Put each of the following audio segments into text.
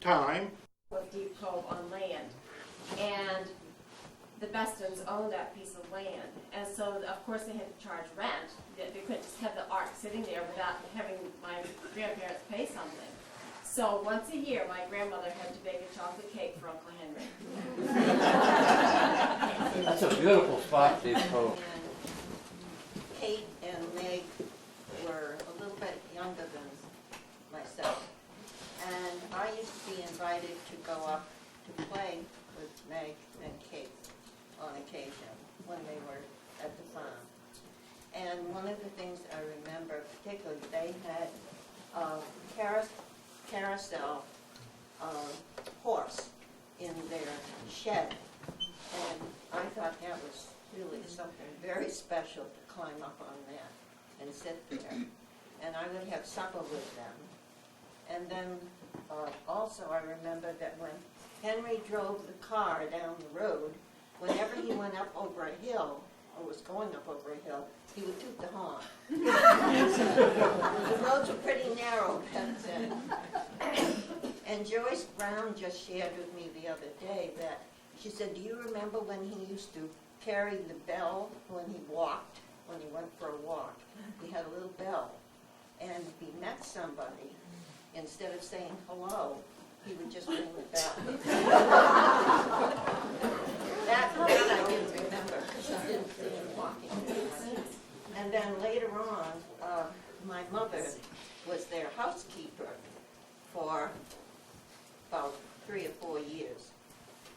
time. With Deep Cove on land, and the Bestons owned that piece of land, and so of course they had to charge rent. They couldn't just have the ark sitting there without having my grandparents pay something. So once a year, my grandmother had to bake a chocolate cake for Uncle Henry. That's a beautiful spot, Deep Cove. Kate and Meg were a little bit younger than myself, and I used to be invited to go up to play with Meg and Kate on occasion when they were at the farm. And one of the things I remember particularly, they had a carousel horse in their shed, and I thought that was really something very special to climb up on that and sit there. And I would have supper with them. And then also I remember that when Henry drove the car down the road, whenever he went up over a hill, or was going up over a hill, he would toot the horn. The roads were pretty narrow back then. And Joyce Brown just shared with me the other day that, she said, do you remember when he used to carry the bell when he walked, when he went for a walk? He had a little bell. And if he met somebody, instead of saying hello, he would just ring the bell. that I didn't remember because I didn't see him walking. And then later on, my mother was their housekeeper for about 3 or 4 years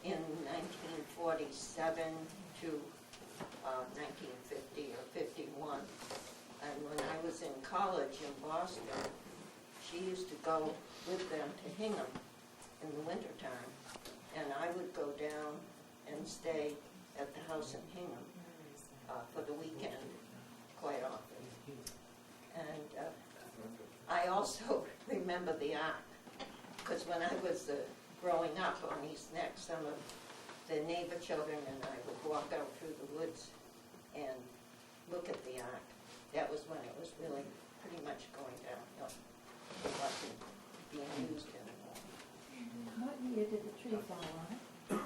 in 1947 to 1950 or 51. And when I was in college in Boston, she used to go with them to Hingham in the wintertime, and I would go down and stay at the house in Hingham for the weekend quite often. And I also remember the ark, because when I was growing up on East Neck, some of the neighbor children and I would walk out through the woods and look at the ark. That was when it was really pretty much going downhill. It wasn't being used anymore. What year did the tree fall on?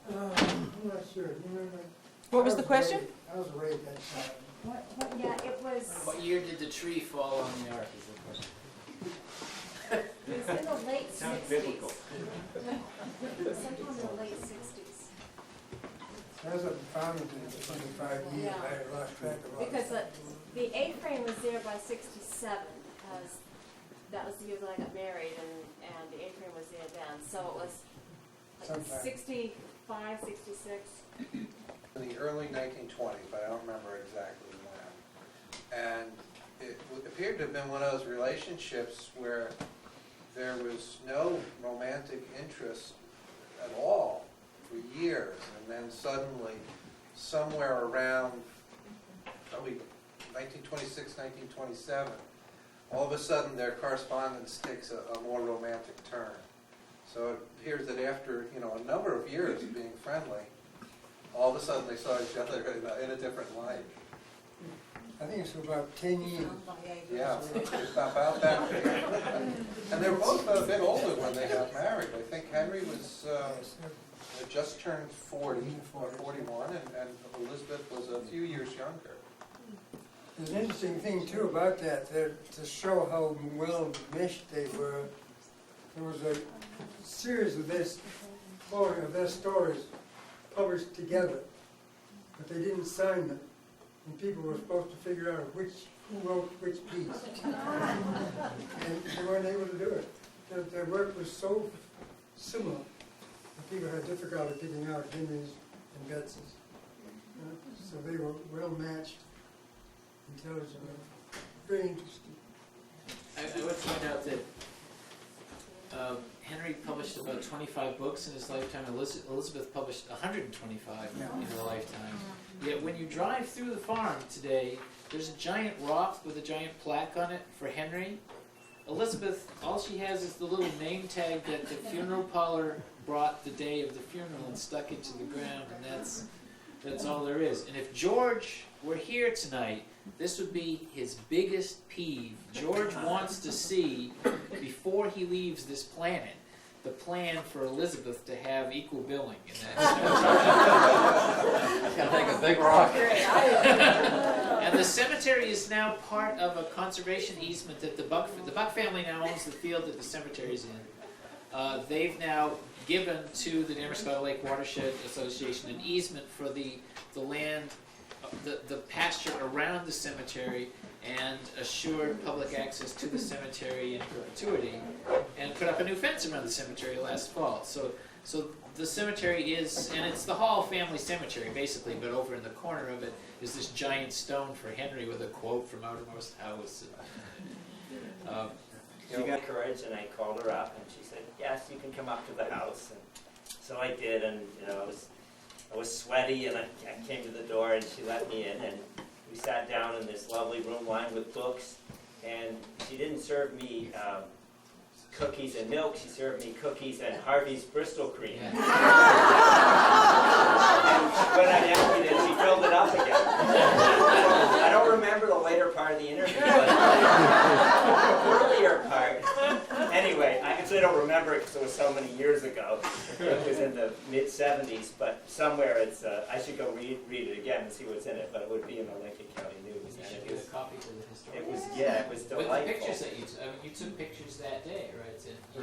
I'm not sure. You remember? What was the question? I was away at that time. Yeah, it was. What year did the tree fall on the ark is the question. It was in the late 60s. Sounds biblical. Sometime in the late 60s. I was up in Farmington for 25 years. Yeah. I lost track of all Because that. the A-frame was there by 67, because that was the year that I got married, and the A-frame was there then. So it was like Sometime. 65, 66. In the early 1920s, but I don't remember exactly when. And it appeared to have been one of those relationships where there was no romantic interest at all for years, and then suddenly, somewhere around probably 1926, 1927, all of a sudden their correspondence takes a more romantic turn. So it appears that after a number of years of being friendly, all of a sudden they saw each other in a different light. I think it's for about 10 years. Yeah, it's about that. And they were both a bit older when they got married. I think Henry was had just turned 40 or 41, and Elizabeth was a few years younger. There's an interesting thing too about that, to show how well meshed they were. There was a series of their stories published together, but they didn't sign them, and people were supposed to figure out who wrote which piece, and they weren't able to do it. Their work was so similar that people had difficulty picking out Henry's and Betsy's. So they were well matched, intelligent, very interesting. I would point out that Henry published about 25 books in his lifetime. Elizabeth published 125 in her lifetime. Yet when you drive through the farm today, there's a giant rock with a giant plaque on it for Henry. Elizabeth, all she has is the little name tag that the funeral parlor brought the day of the funeral and stuck into the ground, and that's all there is. And if George were here tonight, this would be his biggest peeve. George wants to see, before he leaves this planet, the plan for Elizabeth to have equal billing in that cemetery. It's gonna take a big rock. And the cemetery is now part of a conservation easement that the Buck family now owns the field that the cemetery is in. They've now given to the Nemascota Lake Watershed Association an easement for the land, the pasture around the cemetery, and assured public access to the cemetery in perpetuity, and put up a new fence around the cemetery last fall. So the cemetery is, and it's the Hall family cemetery basically, but over in the corner of it is this giant stone for Henry with a quote from Outermost House. She got courage, and I called her up, and she said, "Yes, you can come up to the house." And so I did, and I was sweaty, and I came to the door, and she let me in, and we sat down in this lovely room lined with books, and she didn't serve me cookies and milk. She served me cookies and Harvey's Bristol cream. Yeah. When I emptied it, she filled it up again. I don't remember the later part of the interview, but the earlier part. Anyway, I actually don't remember it because it was so many years ago. It was in the mid-'70s, but somewhere it's. I should go read it again and see what's in it, but it would be in the Lincoln County News. You And should it get was. a copy to the historian. It was With delightful. the pictures that you took, you took pictures that day, right?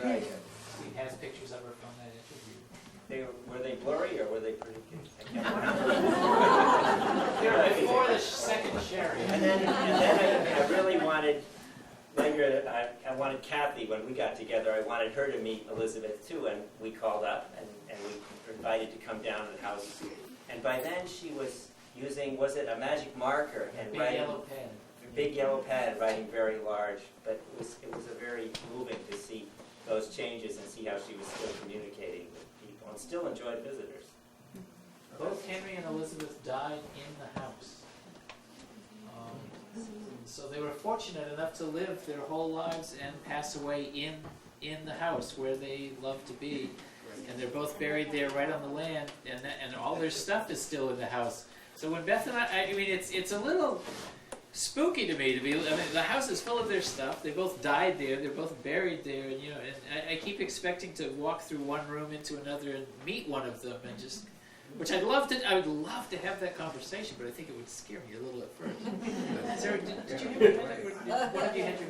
Right. He has pictures of her from that interview. Were they blurry or were they pretty good? I can't remember. They were before the second sharing. And then I really wanted, later, I wanted Kathy, when we got together, I wanted her to meet Elizabeth too, and we called up and we were invited to come down to the house. And by then she was using, was it a magic marker? And Big writing, yellow pen. big yellow pad, writing very large. But it was a very moving to see those changes and see how she was still communicating with people and still enjoyed visitors. Both Henry and Elizabeth died in the house. So they were fortunate enough to live their whole lives and pass away in the house where they loved to be. And they're both buried there right on the land, and all their stuff is still in the house. So when Beth and I mean, it's a little spooky to me I mean, the house is full of their stuff. They both died there. They're both buried there, and and I keep expecting to walk through one room into another and meet one of them, and just, which I would love to have that conversation, but I think it would scare me a little at first. Sarah, did you have one of you had your